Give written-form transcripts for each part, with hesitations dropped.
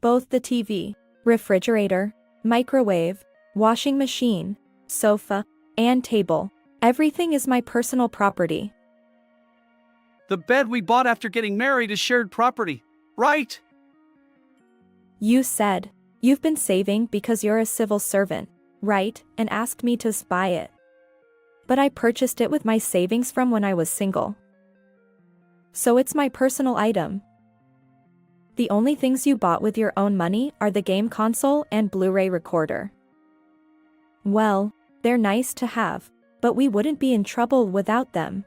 Both the TV, refrigerator, microwave, washing machine, sofa, and table. Everything is my personal property. The bed we bought after getting married is shared property, right? You said, you've been saving because you're a civil servant, right, and asked me to buy it. But I purchased it with my savings from when I was single. So it's my personal item. The only things you bought with your own money are the game console and Blu-ray recorder. Well, they're nice to have, but we wouldn't be in trouble without them.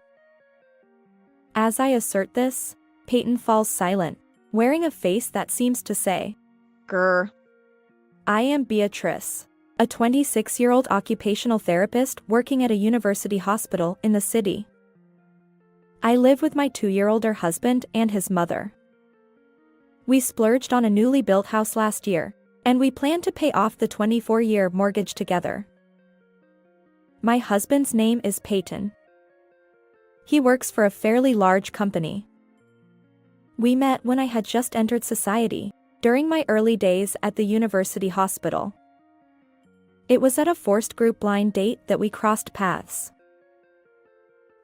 As I assert this, Peyton falls silent, wearing a face that seems to say, "Grr." I am Beatrice, a 26-year-old occupational therapist working at a university hospital in the city. I live with my 2-year-older husband and his mother. We splurged on a newly built house last year, and we plan to pay off the 24-year mortgage together. My husband's name is Peyton. He works for a fairly large company. We met when I had just entered society, during my early days at the university hospital. It was at a forced group blind date that we crossed paths.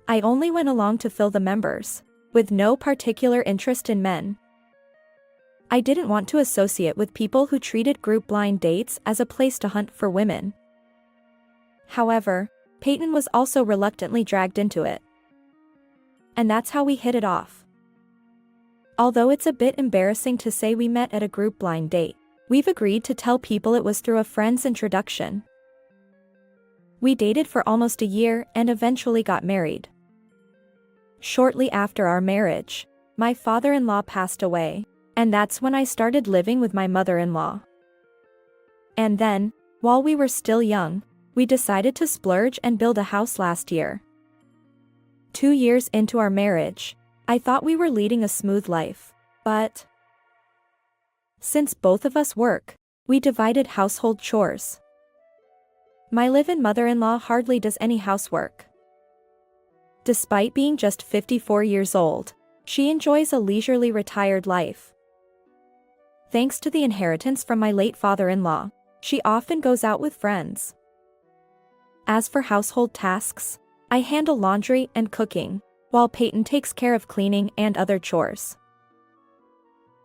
I only went along to fill the members, with no particular interest in men. I didn't want to associate with people who treated group blind dates as a place to hunt for women. However, Peyton was also reluctantly dragged into it. And that's how we hit it off. Although it's a bit embarrassing to say we met at a group blind date, we've agreed to tell people it was through a friend's introduction. We dated for almost a year and eventually got married. Shortly after our marriage, my father-in-law passed away, and that's when I started living with my mother-in-law. And then, while we were still young, we decided to splurge and build a house last year. 2 years into our marriage, I thought we were leading a smooth life, but since both of us work, we divided household chores. My live-in mother-in-law hardly does any housework. Despite being just 54 years old, she enjoys a leisurely retired life. Thanks to the inheritance from my late father-in-law, she often goes out with friends. As for household tasks, I handle laundry and cooking, while Peyton takes care of cleaning and other chores.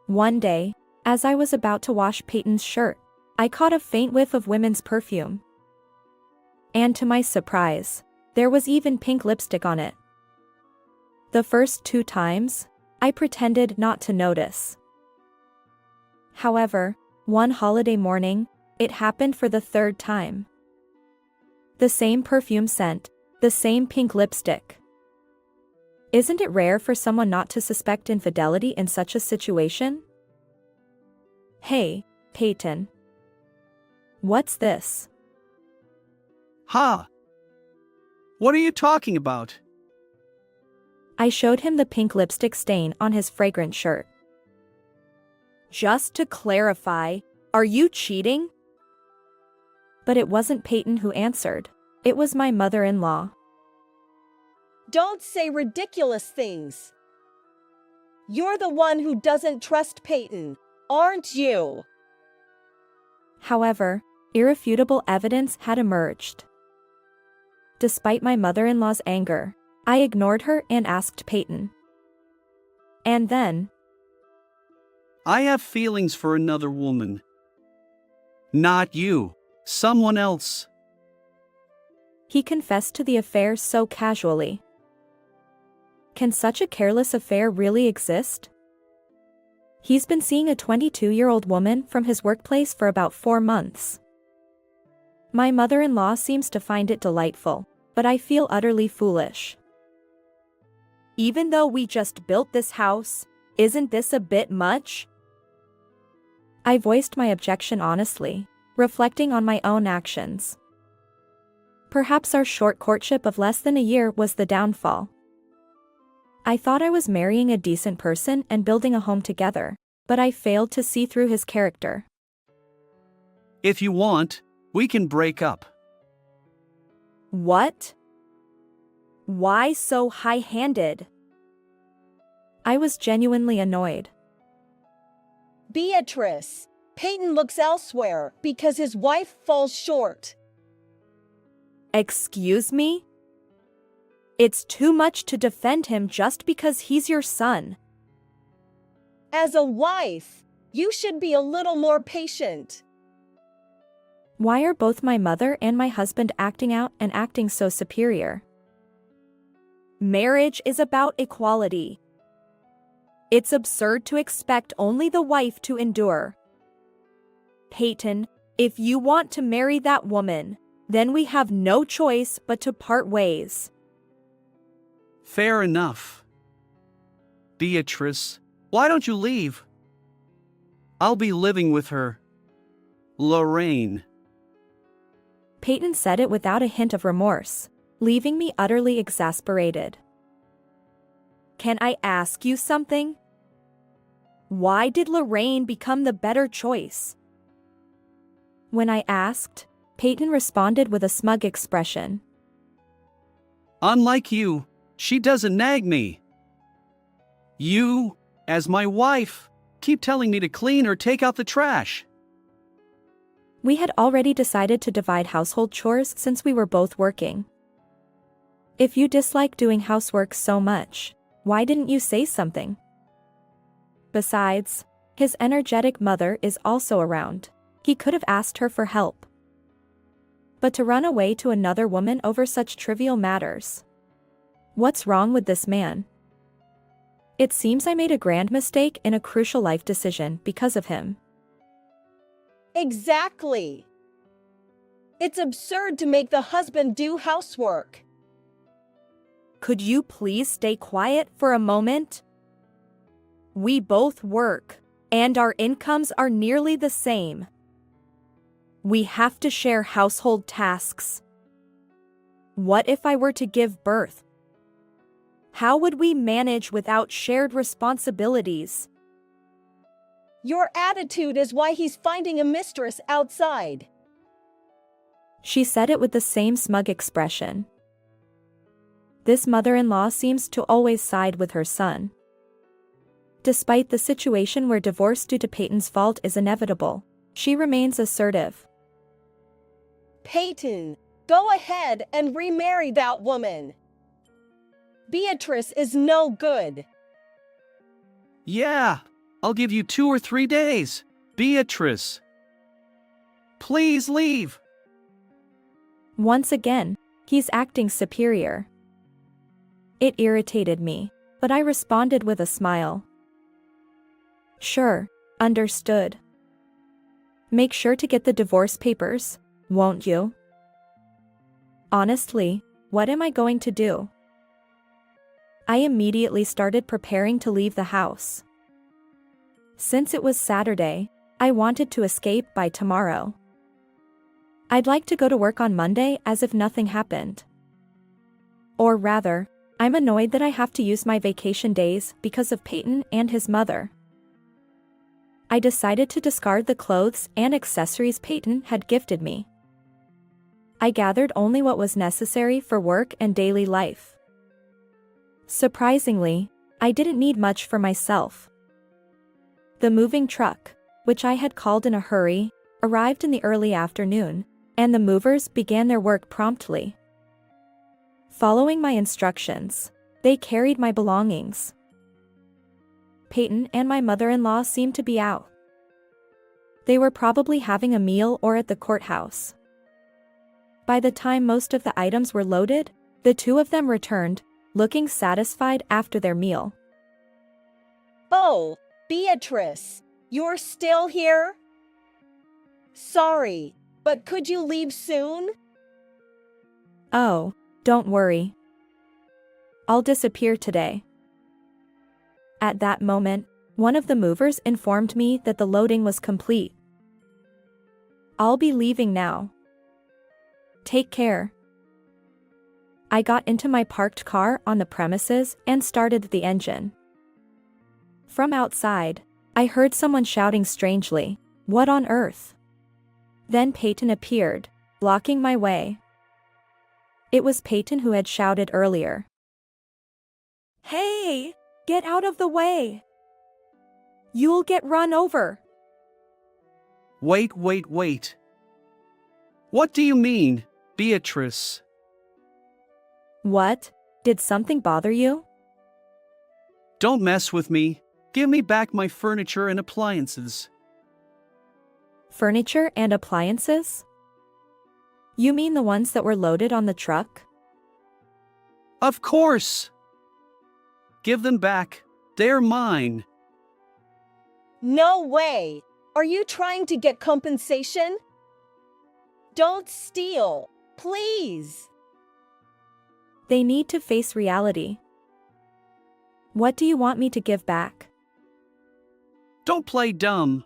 One day, as I was about to wash Peyton's shirt, I caught a faint whiff of women's perfume. And to my surprise, there was even pink lipstick on it. The first 2 times, I pretended not to notice. However, one holiday morning, it happened for the 3rd time. The same perfume scent, the same pink lipstick. Isn't it rare for someone not to suspect infidelity in such a situation? Hey, Peyton. What's this? Ha! What are you talking about? I showed him the pink lipstick stain on his fragrant shirt. Just to clarify, are you cheating? But it wasn't Peyton who answered. It was my mother-in-law. Don't say ridiculous things. You're the one who doesn't trust Peyton, aren't you? However, irrefutable evidence had emerged. Despite my mother-in-law's anger, I ignored her and asked Peyton. And then, I have feelings for another woman. Not you, someone else. He confessed to the affair so casually. Can such a careless affair really exist? He's been seeing a 22-year-old woman from his workplace for about 4 months. My mother-in-law seems to find it delightful, but I feel utterly foolish. Even though we just built this house, isn't this a bit much? I voiced my objection honestly, reflecting on my own actions. Perhaps our short courtship of less than a year was the downfall. I thought I was marrying a decent person and building a home together, but I failed to see through his character. If you want, we can break up. What? Why so high-handed? I was genuinely annoyed. Beatrice, Peyton looks elsewhere because his wife falls short. Excuse me? It's too much to defend him just because he's your son. As a wife, you should be a little more patient. Why are both my mother and my husband acting out and acting so superior? Marriage is about equality. It's absurd to expect only the wife to endure. Peyton, if you want to marry that woman, then we have no choice but to part ways. Fair enough. Beatrice, why don't you leave? I'll be living with her. Lorraine. Peyton said it without a hint of remorse, leaving me utterly exasperated. Can I ask you something? Why did Lorraine become the better choice? When I asked, Peyton responded with a smug expression. Unlike you, she doesn't nag me. You, as my wife, keep telling me to clean or take out the trash. We had already decided to divide household chores since we were both working. If you dislike doing housework so much, why didn't you say something? Besides, his energetic mother is also around. He could have asked her for help. But to run away to another woman over such trivial matters. What's wrong with this man? It seems I made a grand mistake in a crucial life decision because of him. Exactly. It's absurd to make the husband do housework. Could you please stay quiet for a moment? We both work, and our incomes are nearly the same. We have to share household tasks. What if I were to give birth? How would we manage without shared responsibilities? Your attitude is why he's finding a mistress outside. She said it with the same smug expression. This mother-in-law seems to always side with her son. Despite the situation where divorce due to Peyton's fault is inevitable, she remains assertive. Peyton, go ahead and remarry that woman. Beatrice is no good. Yeah, I'll give you 2 or 3 days. Beatrice. Please leave. Once again, he's acting superior. It irritated me, but I responded with a smile. Sure, understood. Make sure to get the divorce papers, won't you? Honestly, what am I going to do? I immediately started preparing to leave the house. Since it was Saturday, I wanted to escape by tomorrow. I'd like to go to work on Monday as if nothing happened. Or rather, I'm annoyed that I have to use my vacation days because of Peyton and his mother. I decided to discard the clothes and accessories Peyton had gifted me. I gathered only what was necessary for work and daily life. Surprisingly, I didn't need much for myself. The moving truck, which I had called in a hurry, arrived in the early afternoon, and the movers began their work promptly. Following my instructions, they carried my belongings. Peyton and my mother-in-law seemed to be out. They were probably having a meal or at the courthouse. By the time most of the items were loaded, the two of them returned, looking satisfied after their meal. Oh, Beatrice, you're still here? Sorry, but could you leave soon? Oh, don't worry. I'll disappear today. At that moment, one of the movers informed me that the loading was complete. I'll be leaving now. Take care. I got into my parked car on the premises and started the engine. From outside, I heard someone shouting strangely, "What on earth?" Then Peyton appeared, blocking my way. It was Peyton who had shouted earlier. "Hey, get out of the way! You'll get run over!" Wait. What do you mean, Beatrice? What? Did something bother you? Don't mess with me. Give me back my furniture and appliances. Furniture and appliances? You mean the ones that were loaded on the truck? Of course! Give them back. They're mine. No way! Are you trying to get compensation? Don't steal, please! They need to face reality. What do you want me to give back? Don't play dumb.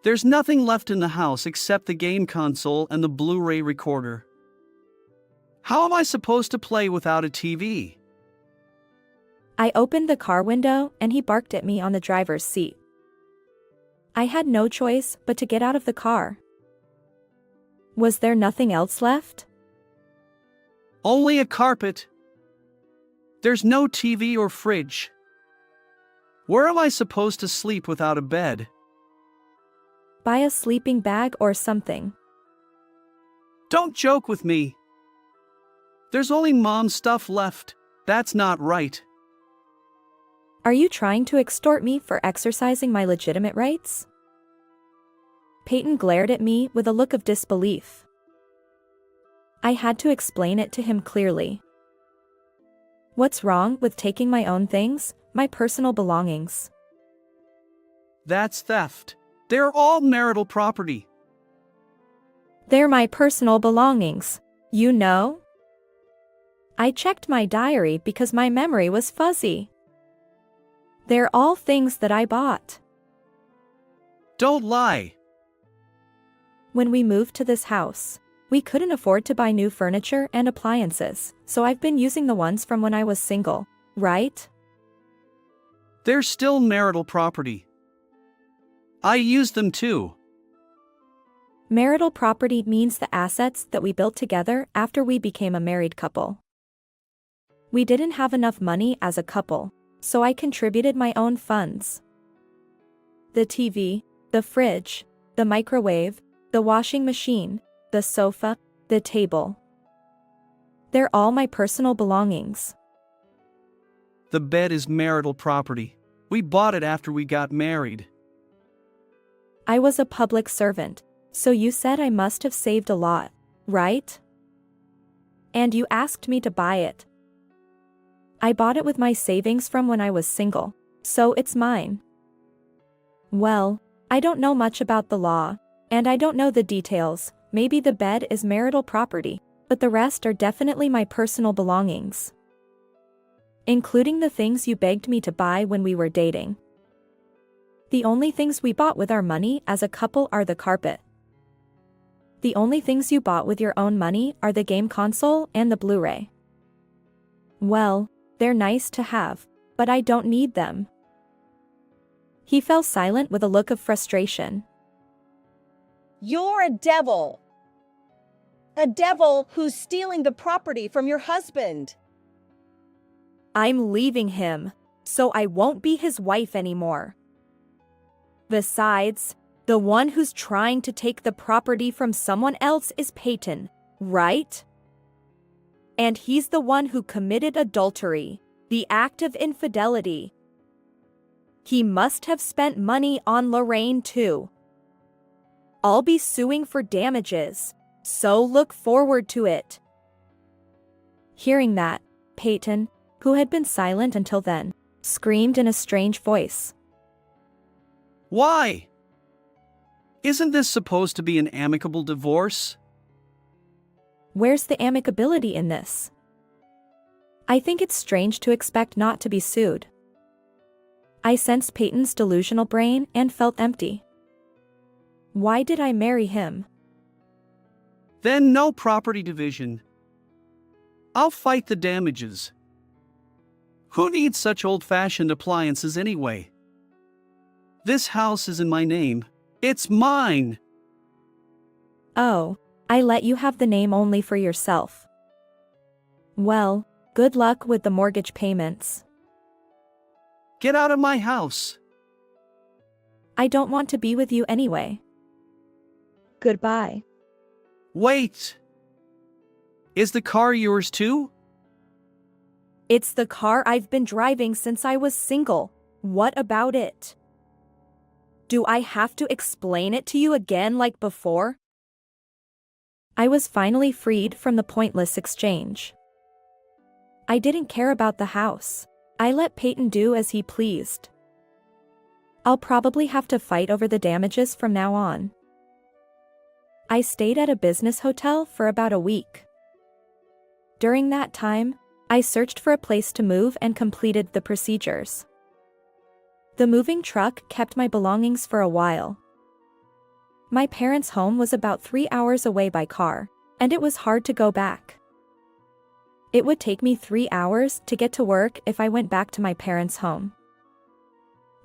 There's nothing left in the house except the game console and the Blu-ray recorder. How am I supposed to play without a TV? I opened the car window and he barked at me on the driver's seat. I had no choice but to get out of the car. Was there nothing else left? Only a carpet. There's no TV or fridge. Where am I supposed to sleep without a bed? Buy a sleeping bag or something. Don't joke with me. There's only mom's stuff left. That's not right. Are you trying to extort me for exercising my legitimate rights? Peyton glared at me with a look of disbelief. I had to explain it to him clearly. What's wrong with taking my own things, my personal belongings? That's theft. They're all marital property. They're my personal belongings, you know? I checked my diary because my memory was fuzzy. They're all things that I bought. Don't lie. When we moved to this house, we couldn't afford to buy new furniture and appliances, so I've been using the ones from when I was single, right? They're still marital property. I use them too. Marital property means the assets that we built together after we became a married couple. We didn't have enough money as a couple, so I contributed my own funds. The TV, the fridge, the microwave, the washing machine, the sofa, the table. They're all my personal belongings. The bed is marital property. We bought it after we got married. I was a public servant, so you said I must have saved a lot, right? And you asked me to buy it. I bought it with my savings from when I was single, so it's mine. Well, I don't know much about the law, and I don't know the details. Maybe the bed is marital property, but the rest are definitely my personal belongings. Including the things you begged me to buy when we were dating. The only things we bought with our money as a couple are the carpet. The only things you bought with your own money are the game console and the Blu-ray. Well, they're nice to have, but I don't need them. He fell silent with a look of frustration. You're a devil. A devil who's stealing the property from your husband. I'm leaving him, so I won't be his wife anymore. Besides, the one who's trying to take the property from someone else is Peyton, right? And he's the one who committed adultery, the act of infidelity. He must have spent money on Lorraine too. I'll be suing for damages, so look forward to it. Hearing that, Peyton, who had been silent until then, screamed in a strange voice. Why? Isn't this supposed to be an amicable divorce? Where's the amicability in this? I think it's strange to expect not to be sued. I sensed Peyton's delusional brain and felt empty. Why did I marry him? Then no property division. I'll fight the damages. Who needs such old-fashioned appliances anyway? This house is in my name. It's mine. Oh, I let you have the name only for yourself. Well, good luck with the mortgage payments. Get out of my house. I don't want to be with you anyway. Goodbye. Wait! Is the car yours too? It's the car I've been driving since I was single. What about it? Do I have to explain it to you again like before? I was finally freed from the pointless exchange. I didn't care about the house. I let Peyton do as he pleased. I'll probably have to fight over the damages from now on. I stayed at a business hotel for about a week. During that time, I searched for a place to move and completed the procedures. The moving truck kept my belongings for a while. My parents' home was about 3 hours away by car, and it was hard to go back. It would take me 3 hours to get to work if I went back to my parents' home.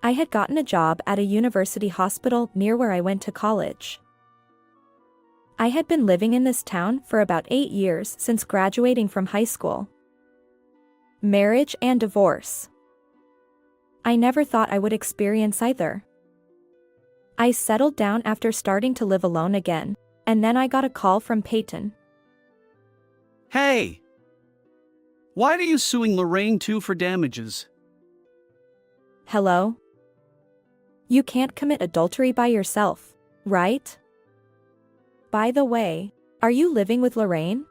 I had gotten a job at a university hospital near where I went to college. I had been living in this town for about 8 years since graduating from high school. Marriage and divorce. I never thought I would experience either. I settled down after starting to live alone again, and then I got a call from Peyton. Hey! Why are you suing Lorraine too for damages? Hello? You can't commit adultery by yourself, right? By the way, are you living with Lorraine?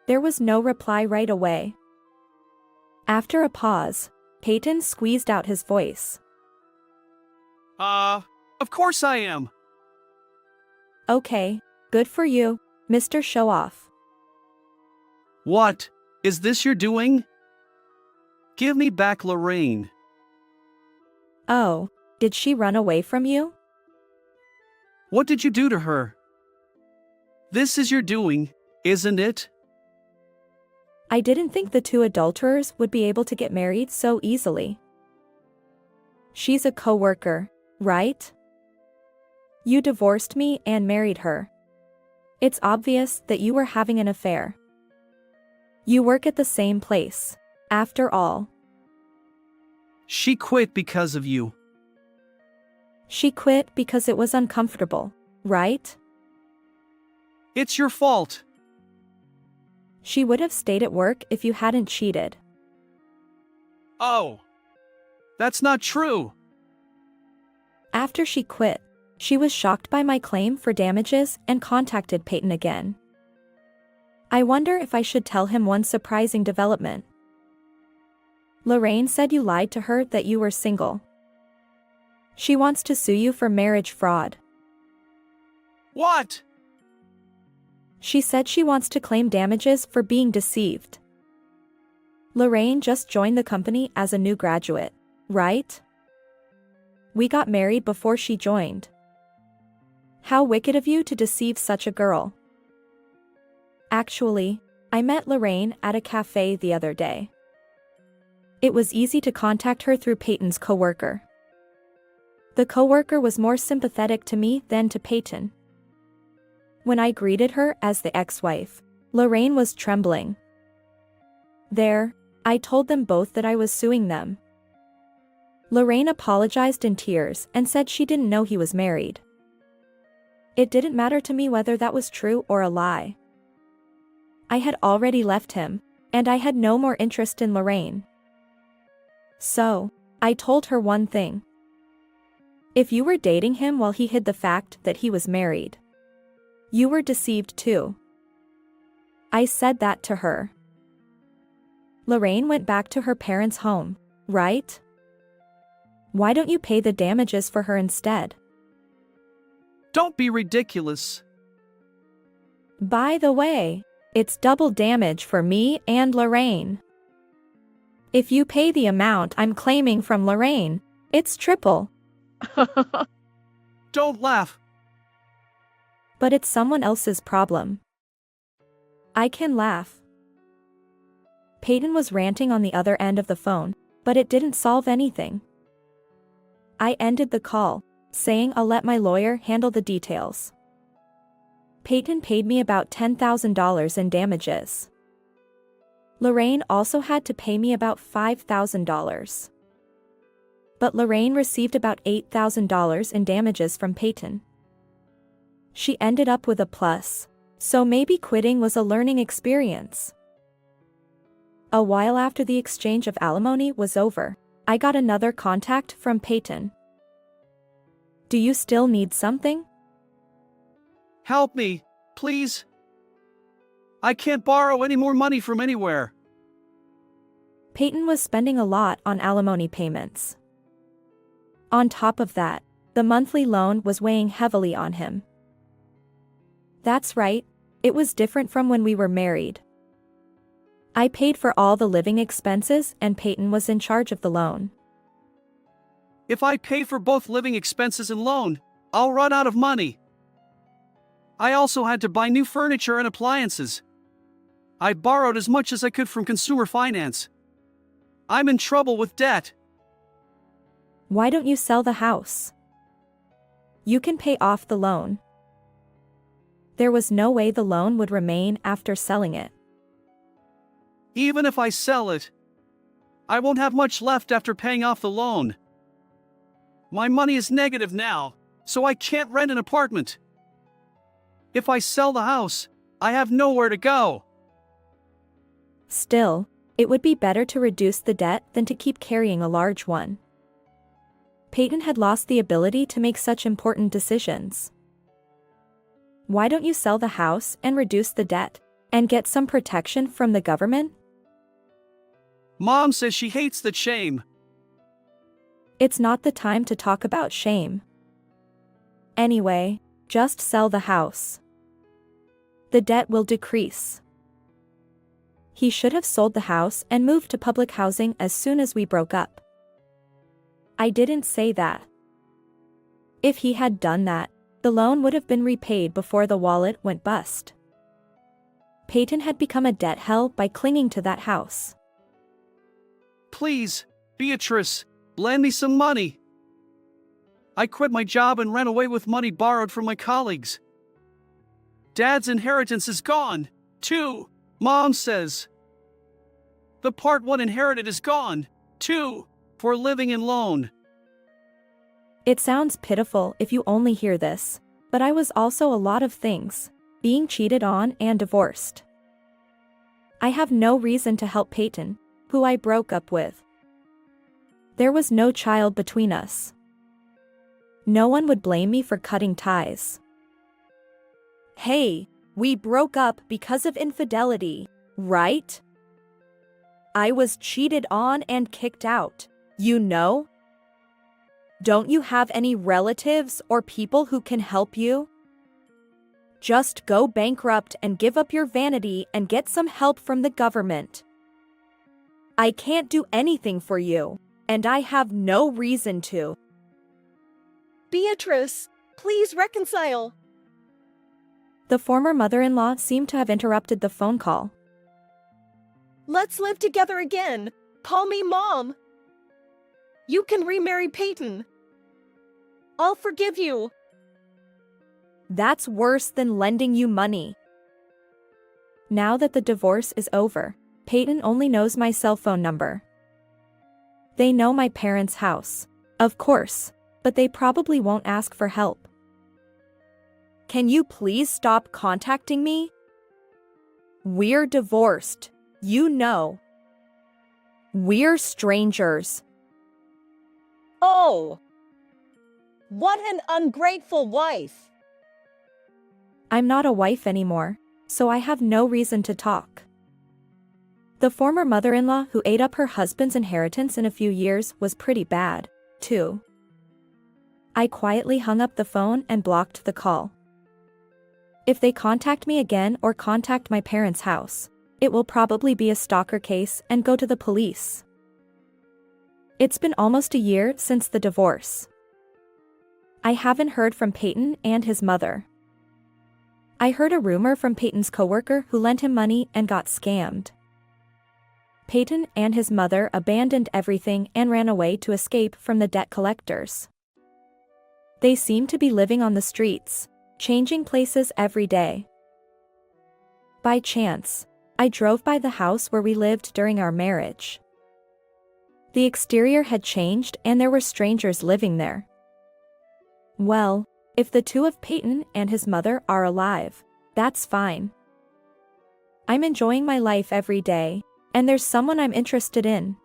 There was no reply right away. After a pause, Peyton squeezed out his voice. Of course I am. Okay, good for you, Mr. Show-Off. What? Is this your doing? Give me back Lorraine. Oh, did she run away from you? What did you do to her? This is your doing, isn't it? I didn't think the two adulterers would be able to get married so easily. She's a co-worker, right? You divorced me and married her. It's obvious that you were having an affair. You work at the same place, after all. She quit because of you. She quit because it was uncomfortable, right? It's your fault. She would have stayed at work if you hadn't cheated. Oh. That's not true. After she quit, she was shocked by my claim for damages and contacted Peyton again. I wonder if I should tell him one surprising development. Lorraine said you lied to her that you were single. She wants to sue you for marriage fraud. What? She said she wants to claim damages for being deceived. Lorraine just joined the company as a new graduate, right? We got married before she joined. How wicked of you to deceive such a girl. Actually, I met Lorraine at a cafe the other day. It was easy to contact her through Peyton's coworker. The coworker was more sympathetic to me than to Peyton. When I greeted her as the ex-wife, Lorraine was trembling. There, I told them both that I was suing them. Lorraine apologized in tears and said she didn't know he was married. It didn't matter to me whether that was true or a lie. I had already left him, and I had no more interest in Lorraine. So, I told her one thing. If you were dating him while he hid the fact that he was married, you were deceived too. I said that to her. Lorraine went back to her parents' home, right? Why don't you pay the damages for her instead? Don't be ridiculous. By the way, it's double damage for me and Lorraine. If you pay the amount I'm claiming from Lorraine, it's triple. Don't laugh. But it's someone else's problem. I can laugh. Peyton was ranting on the other end of the phone, but it didn't solve anything. I ended the call, saying I'll let my lawyer handle the details. Peyton paid me about $10,000 in damages. Lorraine also had to pay me about $5,000. But Lorraine received about $8,000 in damages from Peyton. She ended up with a plus. So maybe quitting was a learning experience. A while after the exchange of alimony was over, I got another contact from Peyton. Do you still need something? Help me, please. I can't borrow any more money from anywhere. Peyton was spending a lot on alimony payments. On top of that, the monthly loan was weighing heavily on him. That's right, it was different from when we were married. I paid for all the living expenses and Peyton was in charge of the loan. If I pay for both living expenses and loan, I'll run out of money. I also had to buy new furniture and appliances. I borrowed as much as I could from consumer finance. I'm in trouble with debt. Why don't you sell the house? You can pay off the loan. There was no way the loan would remain after selling it. Even if I sell it, I won't have much left after paying off the loan. My money is negative now, so I can't rent an apartment. If I sell the house, I have nowhere to go. Still, it would be better to reduce the debt than to keep carrying a large one. Peyton had lost the ability to make such important decisions. Why don't you sell the house and reduce the debt, and get some protection from the government? Mom says she hates the shame. It's not the time to talk about shame. Anyway, just sell the house. The debt will decrease. He should have sold the house and moved to public housing as soon as we broke up. I didn't say that. If he had done that, the loan would have been repaid before the wallet went bust. Peyton had become a debt hell by clinging to that house. Please, Beatrice, lend me some money. I quit my job and ran away with money borrowed from my colleagues. Dad's inheritance is gone, too, Mom says. The part one inherited is gone, too, for living in loan. It sounds pitiful if you only hear this, but I was also a lot of things, being cheated on and divorced. I have no reason to help Peyton, who I broke up with. There was no child between us. No one would blame me for cutting ties. Hey, we broke up because of infidelity, right? I was cheated on and kicked out, you know? Don't you have any relatives or people who can help you? Just go bankrupt and give up your vanity and get some help from the government. I can't do anything for you, and I have no reason to. Beatrice, please reconcile. The former mother-in-law seemed to have interrupted the phone call. Let's live together again. Call me Mom. You can remarry Peyton. I'll forgive you. That's worse than lending you money. Now that the divorce is over, Peyton only knows my cell phone number. They know my parents' house, of course, but they probably won't ask for help. Can you please stop contacting me? We're divorced, you know. We're strangers. Oh! What an ungrateful wife! I'm not a wife anymore, so I have no reason to talk. The former mother-in-law who ate up her husband's inheritance in a few years was pretty bad, too. I quietly hung up the phone and blocked the call. If they contact me again or contact my parents' house, it will probably be a stalker case and go to the police. It's been almost a year since the divorce. I haven't heard from Peyton and his mother. I heard a rumor from Peyton's coworker who lent him money and got scammed. Peyton and his mother abandoned everything and ran away to escape from the debt collectors. They seem to be living on the streets, changing places every day. By chance, I drove by the house where we lived during our marriage. The exterior had changed and there were strangers living there. Well, If the two of Peyton and his mother are alive, that's fine. I'm enjoying my life every day, and there's someone I'm interested in.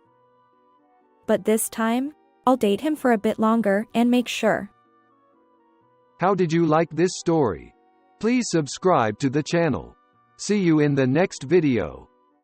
But this time, I'll date him for a bit longer and make sure. How did you like this story? Please subscribe to the channel. See you in the next video.